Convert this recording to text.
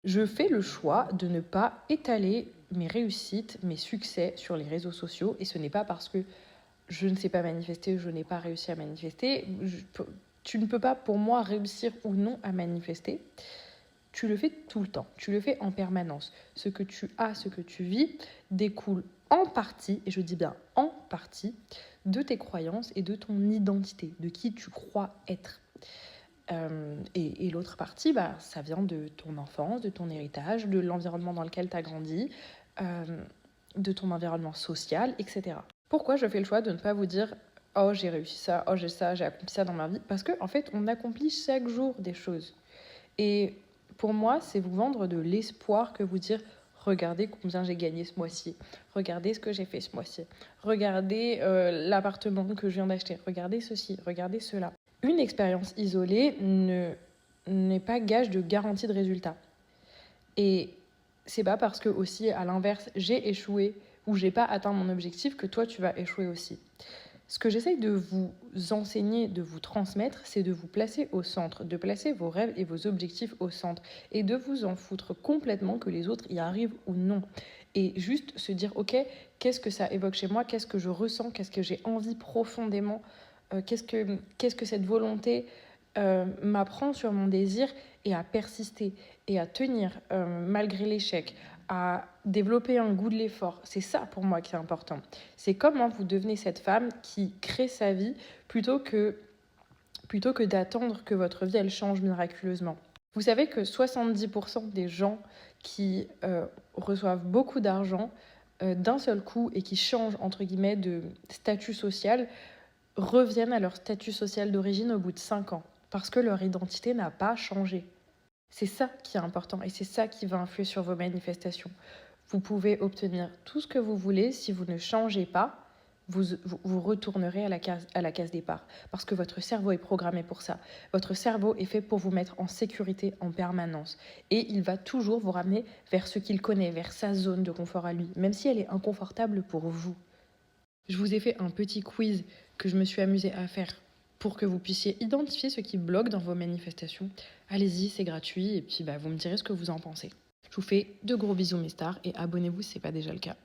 Je fais le choix de ne pas étaler mes réussites, mes succès sur les réseaux sociaux et ce n'est pas parce que je ne sais pas manifester, je n'ai pas réussi à manifester. Tu ne peux pas, pour moi, réussir ou non à manifester. Tu le fais tout le temps, tu le fais en permanence. Ce que tu as, ce que tu vis, découle en partie, et je dis bien en partie, de tes croyances et de ton identité, de qui tu crois être. Et l'autre partie, ça vient de ton enfance, de ton héritage, de l'environnement dans lequel tu as grandi, euh, de ton environnement social, etc. Pourquoi je fais le choix de ne pas vous dire oh j'ai réussi ça, oh j'ai ça, j'ai accompli ça dans ma vie? Parce qu'en fait, on accomplit chaque jour des choses. Et pour moi, c'est vous vendre de l'espoir que vous dire regardez combien j'ai gagné ce mois-ci, regardez ce que j'ai fait ce mois-ci, regardez l'appartement que je viens d'acheter, regardez ceci, regardez cela. Une expérience isolée n'est pas gage de garantie de résultat. Et c'est pas parce que aussi à l'inverse j'ai échoué ou j'ai pas atteint mon objectif que toi tu vas échouer aussi. Ce que j'essaye de vous enseigner, de vous transmettre, c'est de vous placer au centre, de placer vos rêves et vos objectifs au centre et de vous en foutre complètement que les autres y arrivent ou non. Et juste se dire, ok, qu'est-ce que ça évoque chez moi, qu'est-ce que je ressens, qu'est-ce que j'ai envie profondément, qu'est-ce que cette volonté m'apprend sur mon désir et à persister et à tenir malgré l'échec, à développer un goût de l'effort. C'est ça pour moi qui est important. C'est comment vous devenez cette femme qui crée sa vie plutôt que d'attendre que votre vie elle change miraculeusement. Vous savez que 70% des gens qui reçoivent beaucoup d'argent d'un seul coup et qui changent entre guillemets de statut social reviennent à leur statut social d'origine au bout de 5 ans parce que leur identité n'a pas changé. C'est ça qui est important et c'est ça qui va influer sur vos manifestations. Vous pouvez obtenir tout ce que vous voulez si vous ne changez pas. Vous retournerez à la case départ parce que votre cerveau est programmé pour ça. Votre cerveau est fait pour vous mettre en sécurité en permanence et il va toujours vous ramener vers ce qu'il connaît, vers sa zone de confort à lui, même si elle est inconfortable pour vous. Je vous ai fait un petit quiz que je me suis amusée à faire pour que vous puissiez identifier ce qui bloque dans vos manifestations. Allez-y, c'est gratuit et puis vous me direz ce que vous en pensez. Je vous fais de gros bisous mes stars et abonnez-vous si ce n'est pas déjà le cas.